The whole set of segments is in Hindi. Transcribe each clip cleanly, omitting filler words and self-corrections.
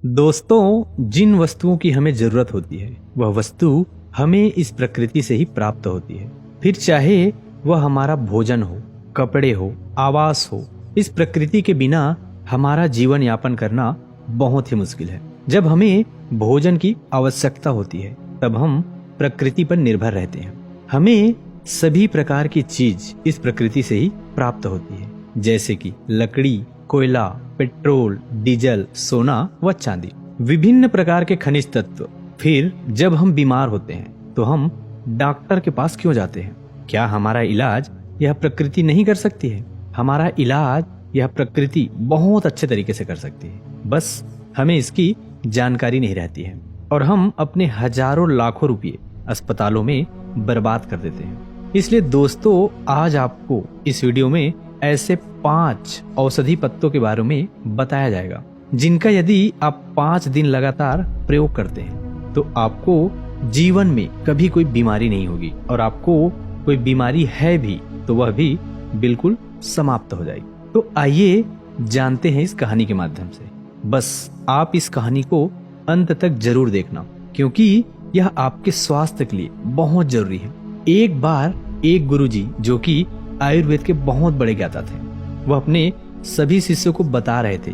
दोस्तों, जिन वस्तुओं की हमें जरूरत होती है वह वस्तु हमें इस प्रकृति से ही प्राप्त होती है। फिर चाहे वह हमारा भोजन हो, कपड़े हो, आवास हो, इस प्रकृति के बिना हमारा जीवन यापन करना बहुत ही मुश्किल है। जब हमें भोजन की आवश्यकता होती है तब हम प्रकृति पर निर्भर रहते हैं। हमें सभी प्रकार की चीज इस प्रकृति से ही प्राप्त होती है, जैसे कि लकड़ी, कोयला, पेट्रोल, डीजल, सोना व चांदी, विभिन्न प्रकार के खनिज तत्व। फिर जब हम बीमार होते हैं तो हम डॉक्टर के पास क्यों जाते हैं? क्या हमारा इलाज यह प्रकृति नहीं कर सकती है? हमारा इलाज यह प्रकृति बहुत अच्छे तरीके से कर सकती है, बस हमें इसकी जानकारी नहीं रहती है और हम अपने हजारों लाखों रुपए अस्पतालों में बर्बाद कर देते हैं। इसलिए दोस्तों, आज आपको इस वीडियो में ऐसे 5 औषधि पत्तों के बारे में बताया जाएगा जिनका यदि आप 5 दिन लगातार प्रयोग करते हैं तो आपको जीवन में कभी कोई बीमारी नहीं होगी और आपको कोई बीमारी है भी तो वह भी बिल्कुल समाप्त हो जाएगी। तो आइए जानते हैं इस कहानी के माध्यम से। बस आप इस कहानी को अंत तक जरूर देखना, क्योंकि यह आपके स्वास्थ्य के लिए बहुत जरूरी है। एक बार एक गुरुजी, जो कि आयुर्वेद के बहुत बड़े ज्ञाता थे, वह अपने सभी शिष्यों को बता रहे थे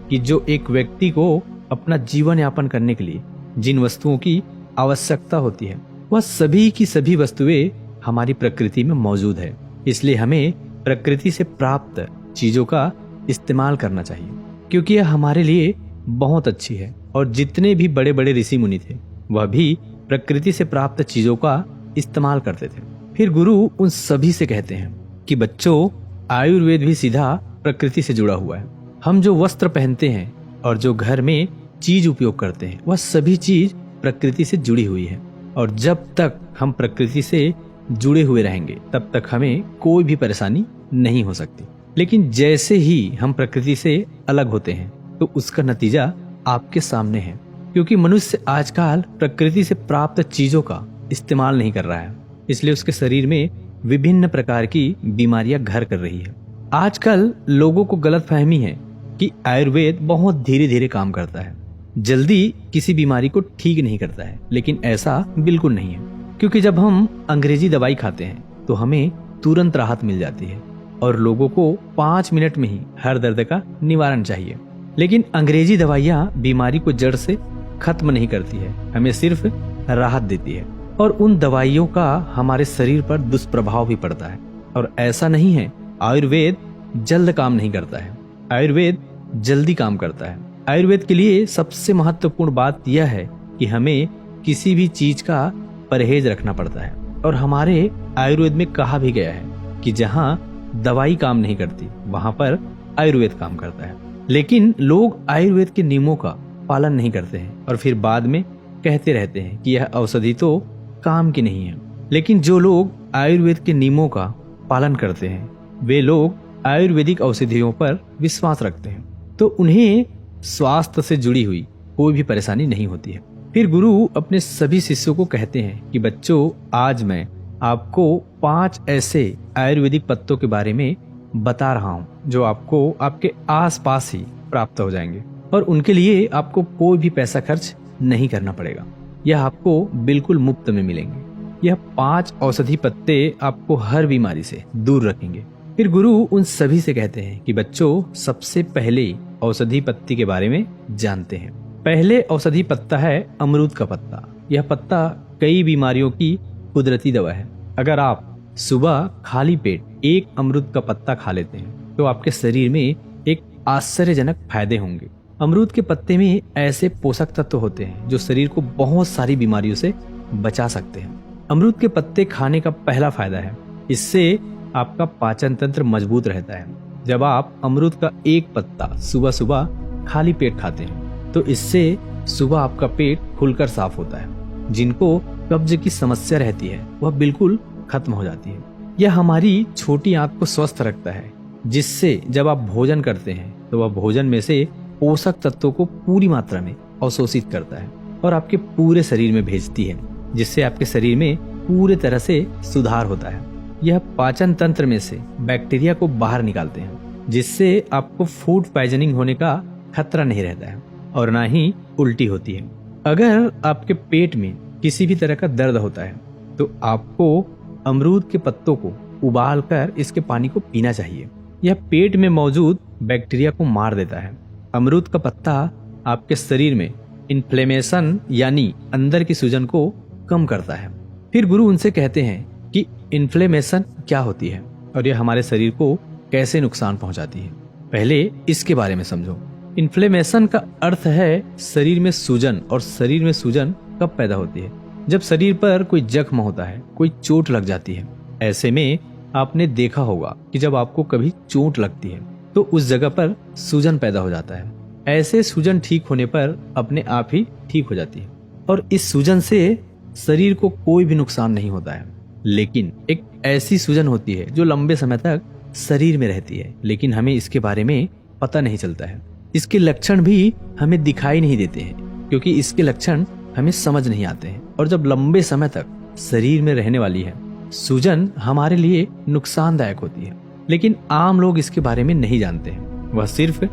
कि जो एक व्यक्ति को अपना जीवन यापन करने के लिए जिन वस्तुओं की आवश्यकता होती है वह सभी की सभी वस्तुएं हमारी प्रकृति में मौजूद है। इसलिए हमें प्रकृति से प्राप्त चीजों का इस्तेमाल करना चाहिए, क्योंकि यह हमारे लिए बहुत अच्छी है। और जितने भी बड़े बड़े ऋषि मुनि थे वह भी प्रकृति से प्राप्त चीजों का इस्तेमाल करते थे। फिर गुरु उन सभी से कहते हैं कि बच्चों, आयुर्वेद भी सीधा प्रकृति से जुड़ा हुआ है। हम जो वस्त्र पहनते हैं और जो घर में चीज उपयोग करते हैं वह सभी चीज प्रकृति से जुड़ी हुई है, और जब तक हम प्रकृति से जुड़े हुए रहेंगे तब तक हमें कोई भी परेशानी नहीं हो सकती। लेकिन जैसे ही हम प्रकृति से अलग होते हैं तो उसका नतीजा आपके सामने है, क्योंकि मनुष्य आजकल प्रकृति से प्राप्त चीजों का इस्तेमाल नहीं कर रहा है। इसलिए उसके शरीर में विभिन्न प्रकार की बीमारियां घर कर रही है। आजकल लोगों को गलतफहमी है कि आयुर्वेद बहुत धीरे धीरे काम करता है, जल्दी किसी बीमारी को ठीक नहीं करता है, लेकिन ऐसा बिल्कुल नहीं है। क्योंकि जब हम अंग्रेजी दवाई खाते हैं तो हमें तुरंत राहत मिल जाती है और लोगों को 5 मिनट में ही हर दर्द का निवारण चाहिए। लेकिन अंग्रेजी दवाइयाँ बीमारी को जड़ से खत्म नहीं करती है, हमें सिर्फ राहत देती है, और उन दवाइयों का हमारे शरीर पर दुष्प्रभाव भी पड़ता है। और ऐसा नहीं है आयुर्वेद जल्द काम नहीं करता है, आयुर्वेद जल्दी काम करता है। आयुर्वेद के लिए सबसे महत्वपूर्ण बात यह है कि हमें किसी भी चीज का परहेज रखना पड़ता है। और हमारे आयुर्वेद में कहा भी गया है कि जहाँ दवाई काम नहीं करती वहां पर आयुर्वेद काम करता है। लेकिन लोग आयुर्वेद के नियमों का पालन नहीं करते हैं और फिर बाद में कहते रहते हैं कि यह औषधि तो काम की नहीं है। लेकिन जो लोग आयुर्वेद के नियमों का पालन करते हैं वे लोग आयुर्वेदिक औषधियों पर विश्वास रखते हैं, तो उन्हें स्वास्थ्य से जुड़ी हुई कोई भी परेशानी नहीं होती है। फिर गुरु अपने सभी शिष्यों को कहते हैं कि बच्चों, आज मैं आपको 5 ऐसे आयुर्वेदिक पत्तों के बारे में बता रहा हूँ जो आपको आपके आसपास ही प्राप्त हो जाएंगे और उनके लिए आपको कोई भी पैसा खर्च नहीं करना पड़ेगा। यह आपको बिल्कुल मुफ्त में मिलेंगे। यह 5 औषधि पत्ते आपको हर बीमारी से दूर रखेंगे। फिर गुरु उन सभी से कहते हैं कि बच्चों, सबसे पहले औषधि पत्ती के बारे में जानते हैं। पहले औषधि पत्ता है अमरूद का पत्ता। यह पत्ता कई बीमारियों की कुदरती दवा है। अगर आप सुबह खाली पेट एक अमरूद का पत्ता खा लेते हैं तो आपके शरीर में एक आश्चर्यजनक फायदे होंगे। अमरूद के पत्ते में ऐसे पोषक तत्व होते हैं जो शरीर को बहुत सारी बीमारियों से बचा सकते हैं। अमरूद के पत्ते खाने का पहला फायदा है, इससे आपका पाचन तंत्र मजबूत रहता है। जब आप अमरूद का एक पत्ता सुबह सुबह खाली पेट खाते हैं तो इससे सुबह आपका पेट खुलकर साफ होता है। जिनको कब्ज की समस्या रहती है वह बिल्कुल खत्म हो जाती है। यह हमारी छोटी आंत को स्वस्थ रखता है, जिससे जब आप भोजन करते हैं तो वह भोजन में से पोषक तत्वों को पूरी मात्रा में अवशोषित करता है और आपके पूरे शरीर में भेजती है, जिससे आपके शरीर में पूरे तरह से सुधार होता है। यह पाचन तंत्र में से बैक्टीरिया को बाहर निकालते हैं, जिससे आपको फूड पॉइजनिंग होने का खतरा नहीं रहता है। और ना ही उल्टी होती है। अगर आपके पेट में किसी भी तरह का दर्द होता है तो आपको अमरूद के पत्तों को उबालकर इसके पानी को पीना चाहिए। यह पेट में मौजूद बैक्टीरिया को मार देता है। अमरूद का पत्ता आपके शरीर में इन्फ्लेमेशन यानी अंदर की सूजन को कम करता है। फिर गुरु उनसे कहते हैं कि इन्फ्लेमेशन क्या होती है और यह हमारे शरीर को कैसे नुकसान पहुंचाती है। पहले इसके बारे में समझो। इन्फ्लेमेशन का अर्थ है शरीर में सूजन, और शरीर में सूजन कब पैदा होती है? जब शरीर पर कोई जख्म होता है, कोई चोट लग जाती है। ऐसे में आपने देखा होगा कि जब आपको कभी चोट लगती है तो उस जगह पर सूजन पैदा हो जाता है। ऐसे सूजन ठीक होने पर अपने आप ही ठीक हो जाती है और इस सूजन से शरीर को कोई भी नुकसान नहीं होता है। लेकिन एक ऐसी सूजन होती है जो लंबे समय तक शरीर में रहती है, लेकिन हमें इसके बारे में पता नहीं चलता है। इसके लक्षण भी हमें दिखाई नहीं देते हैं क्योंकि इसके लक्षण हमें समझ नहीं आते हैं। और जब लंबे समय तक शरीर में रहने वाली है सूजन हमारे लिए नुकसानदायक होती है, लेकिन आम लोग इसके बारे में नहीं जानते हैं। वह सिर्फ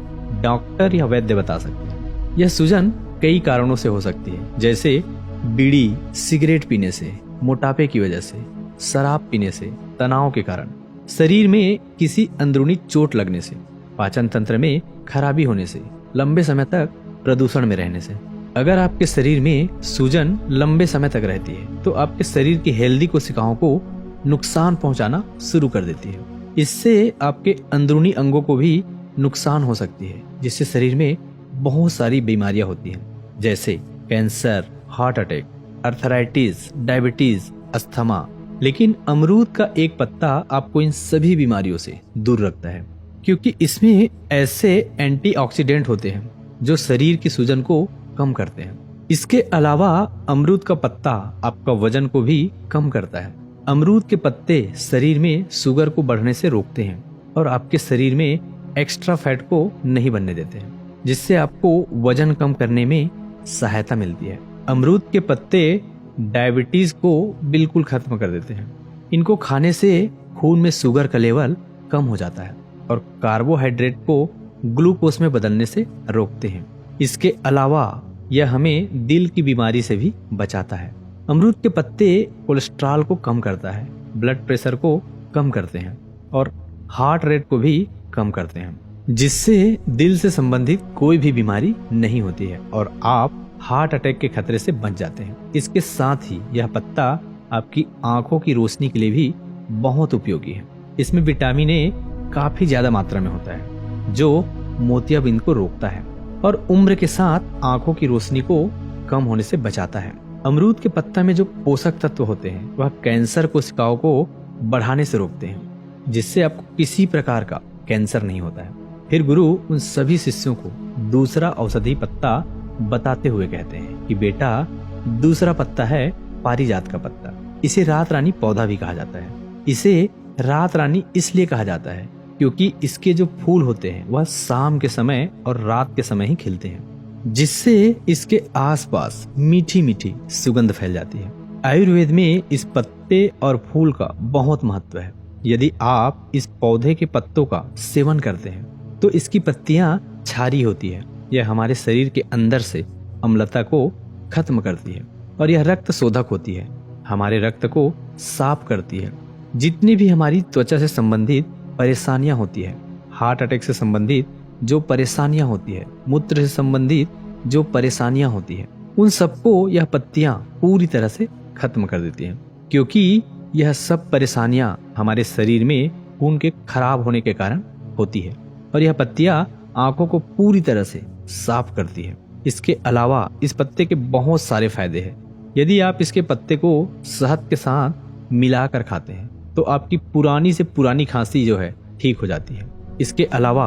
डॉक्टर या वैद्य बता सकते हैं। यह सूजन कई कारणों से हो सकती है, जैसे बीड़ी सिगरेट पीने से, मोटापे की वजह से, शराब पीने से, तनाव के कारण, शरीर में किसी अंदरूनी चोट लगने से, पाचन तंत्र में खराबी होने से, लंबे समय तक प्रदूषण में रहने से। अगर आपके शरीर में सूजन लंबे समय तक रहती है तो आपके शरीर की हेल्दी कोशिकाओं को नुकसान पहुंचाना शुरू कर देती है। इससे आपके अंदरूनी अंगों को भी नुकसान हो सकती है, जिससे शरीर में बहुत सारी बीमारियां होती हैं, जैसे cancer, heart attack, arthritis, diabetes, asthma. लेकिन अमरूद का एक पत्ता आपको इन सभी बीमारियों से दूर रखता है, क्योंकि इसमें ऐसे एंटीऑक्सीडेंट होते हैं जो शरीर की सूजन को कम करते हैं। इसके अलावा अमरूद का पत्ता आपका वजन को भी कम करता है। अमरूद के पत्ते शरीर में शुगर को बढ़ने से रोकते हैं और आपके शरीर में एक्स्ट्रा फैट को नहीं बनने देते हैं, जिससे आपको वजन कम करने में सहायता मिलती है। अमरूद के पत्ते डायबिटीज को बिल्कुल खत्म कर देते हैं। इनको खाने से खून में शुगर का लेवल कम हो जाता है और कार्बोहाइड्रेट को ग्लूकोज में बदलने से रोकते हैं। इसके अलावा यह हमें दिल की बीमारी से भी बचाता है। अमरूद के पत्ते कोलेस्ट्रॉल को कम करता है, ब्लड प्रेशर को कम करते हैं और हार्ट रेट को भी कम करते हैं, जिससे दिल से संबंधित कोई भी बीमारी नहीं होती है और आप हार्ट अटैक के खतरे से बच जाते हैं। इसके साथ ही यह पत्ता आपकी आंखों की रोशनी के लिए भी बहुत उपयोगी है। इसमें विटामिन ए काफी ज्यादा मात्रा में होता है जो मोतियाबिंद को रोकता है और उम्र के साथ आंखों की रोशनी को कम होने से बचाता है। अमरूद के पत्ता में जो पोषक तत्व होते हैं वह कैंसर कोशिकाओं को बढ़ाने से रोकते हैं, जिससे आपको किसी प्रकार का कैंसर नहीं होता है। फिर गुरु उन सभी शिष्यों को दूसरा औषधि पत्ता बताते हुए कहते हैं कि बेटा, दूसरा पत्ता है पारिजात का पत्ता। इसे रात रानी पौधा भी कहा जाता है। इसे रात रानी इसलिए कहा जाता है क्योंकि इसके जो फूल होते हैं वह शाम के समय और रात के समय ही खिलते हैं, जिससे इसके आसपास मीठी मीठी सुगंध फैल जाती है। आयुर्वेद में इस पत्ते और फूल का बहुत महत्व है। यदि आप इस पौधे के पत्तों का सेवन करते हैं तो इसकी पत्तियां क्षारीय होती है। यह हमारे शरीर के अंदर से अम्लता को खत्म करती है और यह रक्त शोधक होती है, हमारे रक्त को साफ करती है। जितनी भी हमारी त्वचा से संबंधित परेशानियां होती है, हार्ट अटैक से संबंधित जो परेशानियां होती है, मूत्र से संबंधित जो परेशानियां होती है, उन सबको यह पत्तियां पूरी तरह से खत्म कर देती हैं, क्योंकि यह सब परेशानियां हमारे शरीर में खून के खराब होने के कारण होती है और यह पत्तियां आंखों को पूरी तरह से साफ करती है। इसके अलावा इस पत्ते के बहुत सारे फायदे हैं। यदि आप इसके पत्ते को शहद के साथ मिलाकर खाते हैं तो आपकी पुरानी से पुरानी खांसी जो है ठीक हो जाती है। इसके अलावा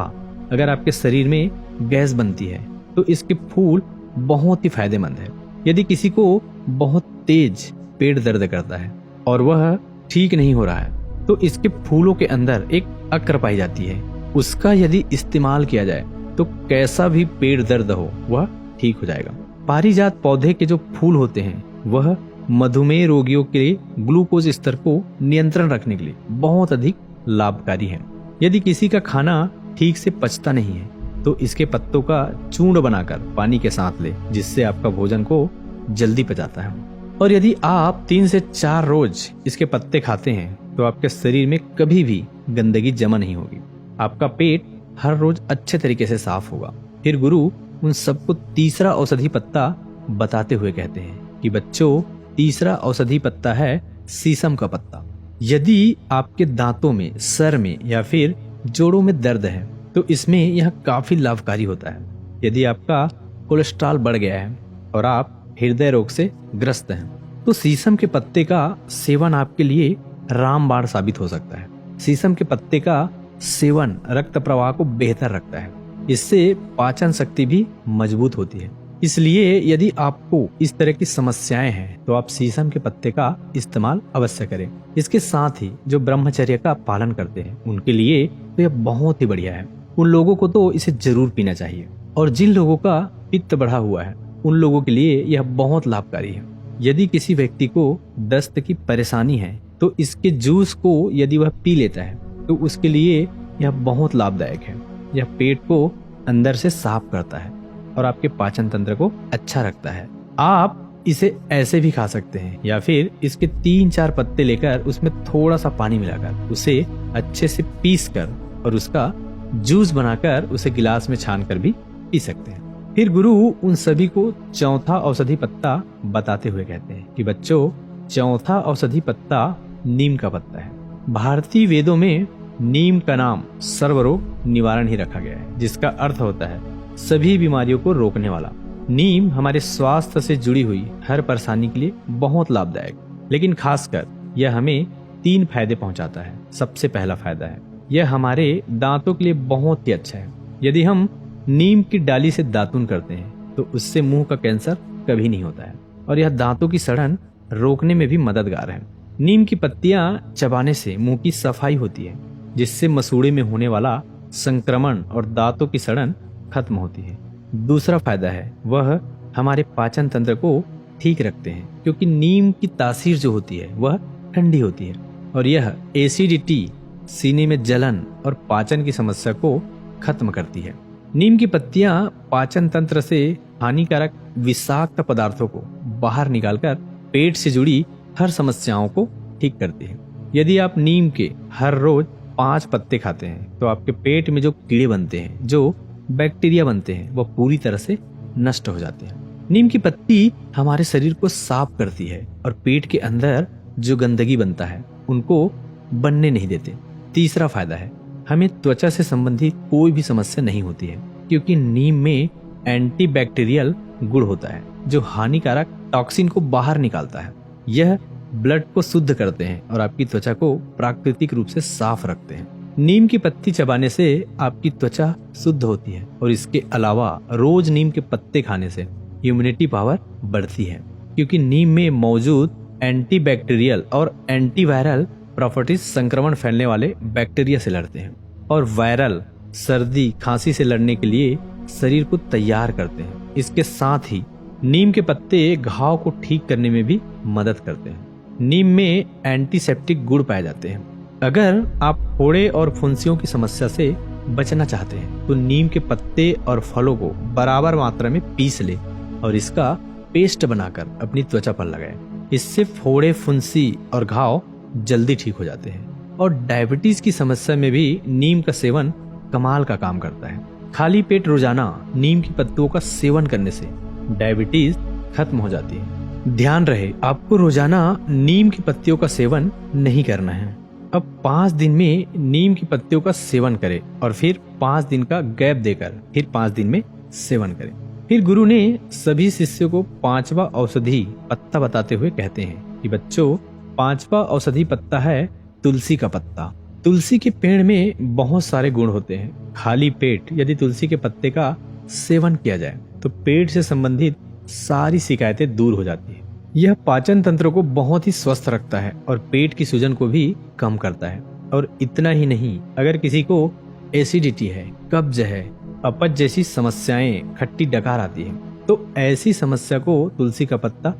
अगर आपके शरीर में गैस बनती है तो इसके फूल बहुत ही फायदेमंद है। यदि किसी को बहुत तेज पेट दर्द करता है और वह ठीक नहीं हो रहा है तो इसके फूलों के अंदर एक अक्र पाई जाती है, उसका यदि इस्तेमाल किया जाए तो कैसा भी पेट दर्द हो वह ठीक हो जाएगा। पारिजात पौधे के जो फूल होते हैं वह मधुमेह रोगियों के ग्लूकोज स्तर को नियंत्रण रखने के लिए बहुत अधिक लाभकारी है। यदि किसी का खाना ठीक से पचता नहीं है तो इसके पत्तों का चूर्ण बनाकर पानी के साथ ले, जिससे आपका भोजन को जल्दी पचाता है। और यदि आप 3 से 4 रोज इसके पत्ते खाते हैं तो आपके शरीर में कभी भी गंदगी जमा नहीं होगी। आपका पेट हर रोज अच्छे तरीके से साफ होगा। फिर गुरु उन सबको तीसरा औषधि पत्ता बताते हुए कहते हैं कि बच्चों, तीसरा औषधि पत्ता है शीशम का पत्ता। यदि आपके दांतों में, सर में या फिर जोड़ों में दर्द है तो इसमें यह काफी लाभकारी होता है। यदि आपका कोलेस्ट्रॉल बढ़ गया है और आप हृदय रोग से ग्रस्त हैं तो शीशम के पत्ते का सेवन आपके लिए रामबाण साबित हो सकता है। शीशम के पत्ते का सेवन रक्त प्रवाह को बेहतर रखता है, इससे पाचन शक्ति भी मजबूत होती है। इसलिए यदि आपको इस तरह की समस्याएं हैं तो आप शीशम के पत्ते का इस्तेमाल अवश्य करें। इसके साथ ही जो ब्रह्मचर्य का पालन करते हैं उनके लिए तो यह बहुत ही बढ़िया है। उन लोगों को तो इसे जरूर पीना चाहिए, और जिन लोगों का पित्त बढ़ा हुआ है उन लोगों के लिए यह बहुत लाभकारी है। यदि किसी व्यक्ति को दस्त की परेशानी है तो इसके जूस को यदि वह पी लेता है तो उसके लिए यह बहुत लाभदायक है। यह पेट को अंदर से साफ करता है और आपके पाचन तंत्र को अच्छा रखता है। आप इसे ऐसे भी खा सकते हैं या फिर इसके 3-4 पत्ते लेकर उसमें थोड़ा सा पानी मिलाकर उसे अच्छे से पीस कर और उसका जूस बनाकर उसे गिलास में छान कर भी पी सकते हैं। फिर गुरु उन सभी को चौथा औषधि पत्ता बताते हुए कहते हैं कि बच्चों, चौथा औषधि पत्ता नीम का पत्ता है। भारतीय वेदों में नीम का नाम सर्वरोग निवारण ही रखा गया है, जिसका अर्थ होता है सभी बीमारियों को रोकने वाला। नीम हमारे स्वास्थ्य से जुड़ी हुई हर परेशानी के लिए बहुत लाभदायक, लेकिन खासकर यह हमें 3 फायदे पहुंचाता है। सबसे पहला फायदा है यह हमारे दांतों के लिए बहुत ही अच्छा है। यदि हम नीम की डाली से दातुन करते हैं तो उससे मुंह का कैंसर कभी नहीं होता है, और यह दांतों की सड़न रोकने में भी मददगार है। नीम की पत्तियां चबाने से मुंह की सफाई होती है, जिससे मसूड़े में होने वाला संक्रमण और दांतों की सड़न खत्म होती है। दूसरा फायदा है वह हमारे पाचन तंत्र को ठीक रखते हैं, क्योंकि नीम की तासीर जो होती है वह ठंडी होती है और यह एसिडिटी, सीने में जलन और पाचन की समस्या को खत्म करती है। नीम की पत्तियां पाचन तंत्र से हानिकारक विषाक्त पदार्थों को बाहर निकालकर पेट से जुड़ी हर समस्याओं को ठीक करती है। यदि आप नीम के हर रोज 5 पत्ते खाते हैं तो आपके पेट में जो कीड़े बनते हैं, जो बैक्टीरिया बनते हैं, वह पूरी तरह से नष्ट हो जाते हैं। नीम की पत्ती हमारे शरीर को साफ करती है और पेट के अंदर जो गंदगी बनता है उनको बनने नहीं देते। तीसरा फायदा है हमें त्वचा से संबंधित कोई भी समस्या नहीं होती है, क्योंकि नीम में एंटीबैक्टीरियल गुण होता है जो हानिकारक टॉक्सिन को बाहर निकालता है। यह ब्लड को शुद्ध करते हैं और आपकी त्वचा को प्राकृतिक रूप से साफ रखते हैं। नीम की पत्ती चबाने से आपकी त्वचा शुद्ध होती है, और इसके अलावा रोज नीम के पत्ते खाने से इम्यूनिटी पावर बढ़ती है, क्योंकि नीम में मौजूद एंटीबैक्टीरियल और एंटीवायरल प्रॉपर्टीज संक्रमण फैलने वाले बैक्टीरिया से लड़ते हैं और वायरल, सर्दी, खांसी से लड़ने के लिए शरीर को तैयार करते हैं। इसके साथ ही नीम के पत्ते घाव को ठीक करने में भी मदद करते हैं। नीम में एंटीसेप्टिक गुण पाए जाते हैं। अगर आप फोड़े और फुंसियों की समस्या से बचना चाहते हैं तो नीम के पत्ते और फलों को बराबर मात्रा में पीस ले और इसका पेस्ट बनाकर अपनी त्वचा पर लगाएं। इससे फोड़े, फुंसी और घाव जल्दी ठीक हो जाते हैं। और डायबिटीज की समस्या में भी नीम का सेवन कमाल का काम करता है। खाली पेट रोजाना नीम की पत्तों का सेवन करने से डायबिटीज खत्म हो जाती है। ध्यान रहे, आपको रोजाना नीम की पत्तियों का सेवन नहीं करना है। अब 5 दिन में नीम की पत्तियों का सेवन करें और फिर 5 दिन का गैप देकर फिर 5 दिन में सेवन करें। फिर गुरु ने सभी शिष्यों को 5वां औषधि पत्ता बताते हुए कहते हैं कि बच्चों, 5वां औषधि पत्ता है तुलसी का पत्ता। तुलसी के पेड़ में बहुत सारे गुण होते हैं। खाली पेट यदि तुलसी के पत्ते का सेवन किया जाए तो पेट से संबंधित सारी शिकायतें दूर हो जाती है। यह पाचन तंत्र को बहुत ही स्वस्थ रखता है और पेट की सूजन को भी कम करता है। और इतना ही नहीं, अगर किसी को एसिडिटी है, कब्ज है, अपच जैसी समस्याएं, खट्टी डकार आती है, तो ऐसी समस्या को तुलसी का पत्ता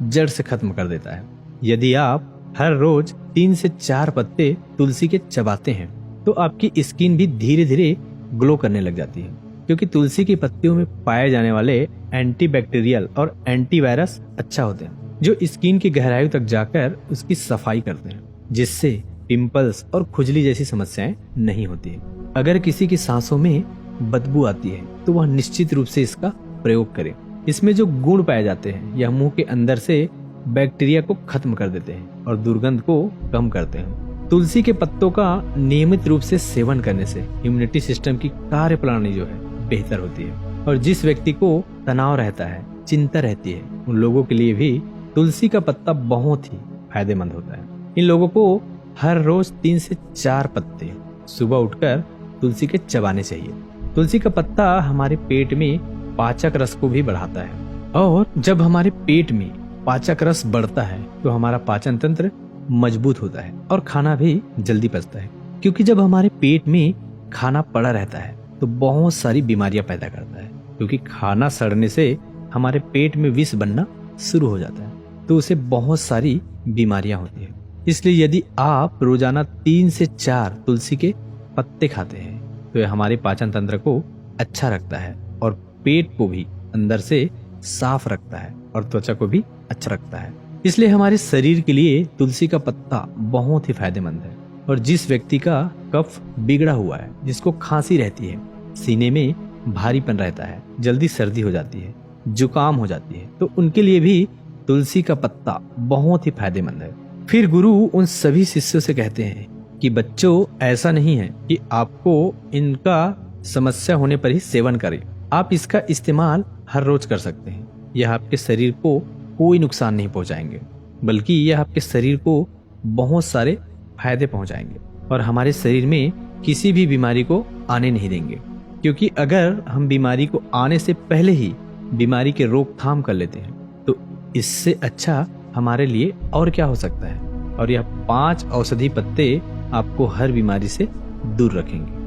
जड़ से खत्म कर देता है। यदि आप हर रोज 3 से 4 पत्ते तुलसी के चबाते हैं तो आपकी स्किन भी धीरे धीरे ग्लो करने लग जाती है। क्योंकि तुलसी की पत्तियों में पाए जाने वाले एंटीबैक्टीरियल और एंटीवायरस अच्छा होते हैं, जो स्किन की गहराई तक जाकर उसकी सफाई करते हैं, जिससे पिंपल्स और खुजली जैसी समस्याएं नहीं होती है। अगर किसी की सांसों में बदबू आती है तो वह निश्चित रूप से इसका प्रयोग करे। इसमें जो गुण पाए जाते हैं यह मुंह के अंदर से बैक्टीरिया को खत्म कर देते हैं और दुर्गंध को कम करते हैं। तुलसी के पत्तों का नियमित रूप से सेवन करने से इम्यूनिटी सिस्टम की कार्यप्रणाली जो है बेहतर होती है, और जिस व्यक्ति को तनाव रहता है, चिंता रहती है, उन लोगों के लिए भी तुलसी का पत्ता बहुत ही फायदेमंद होता है। इन लोगों को हर रोज 3 से 4 पत्ते सुबह उठकर तुलसी के चबाने चाहिए। तुलसी का पत्ता हमारे पेट में पाचक रस को भी बढ़ाता है, और जब हमारे पेट में पाचक रस बढ़ता है तो हमारा पाचन तंत्र मजबूत होता है और खाना भी जल्दी पचता है। क्योंकि जब हमारे पेट में खाना पड़ा रहता है तो बहुत सारी बीमारियां पैदा करता है, क्योंकि खाना सड़ने से हमारे पेट में विष बनना शुरू हो जाता है, तो उसे बहुत सारी बीमारियां होती है। इसलिए यदि आप रोजाना 3 से 4 तुलसी के पत्ते खाते हैं तो यह हमारे पाचन तंत्र को अच्छा रखता है और पेट को भी अंदर से साफ रखता है और त्वचा को भी अच्छा रखता है। इसलिए हमारे शरीर के लिए तुलसी का पत्ता बहुत ही फायदेमंद है। और जिस व्यक्ति का कफ बिगड़ा हुआ है, जिसको खांसी रहती है, सीने में भारीपन रहता है, जल्दी सर्दी हो जाती है, जुकाम हो जाती है, तो उनके लिए भी तुलसी का पत्ता बहुत ही फायदेमंद है। फिर गुरु उन सभी शिष्यों से कहते हैं कि बच्चों, ऐसा नहीं है कि आपको इनका समस्या होने पर ही सेवन करें। आप इसका इस्तेमाल हर रोज कर सकते हैं। यह आपके शरीर को कोई नुकसान नहीं पहुंचाएंगे, बल्कि यह आपके शरीर को बहुत सारे फायदे पहुंचाएंगे और हमारे शरीर में किसी भी बीमारी को आने नहीं देंगे। क्योंकि अगर हम बीमारी को आने से पहले ही बीमारी के रोकथाम कर लेते हैं तो इससे अच्छा हमारे लिए और क्या हो सकता है। और यह 5 औषधि पत्ते आपको हर बीमारी से दूर रखेंगे।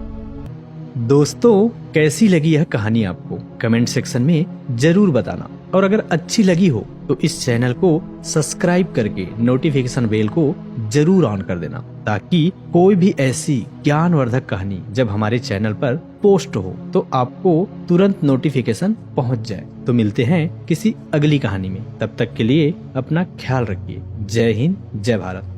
दोस्तों, कैसी लगी यह कहानी आपको कमेंट सेक्शन में जरूर बताना, और अगर अच्छी लगी हो तो इस चैनल को सब्सक्राइब करके नोटिफिकेशन बेल को जरूर ऑन कर देना, ताकि कोई भी ऐसी ज्ञानवर्धक कहानी जब हमारे चैनल पर पोस्ट हो तो आपको तुरंत नोटिफिकेशन पहुंच जाए। तो मिलते हैं किसी अगली कहानी में, तब तक के लिए अपना ख्याल रखिए। जय हिंद, जय भारत।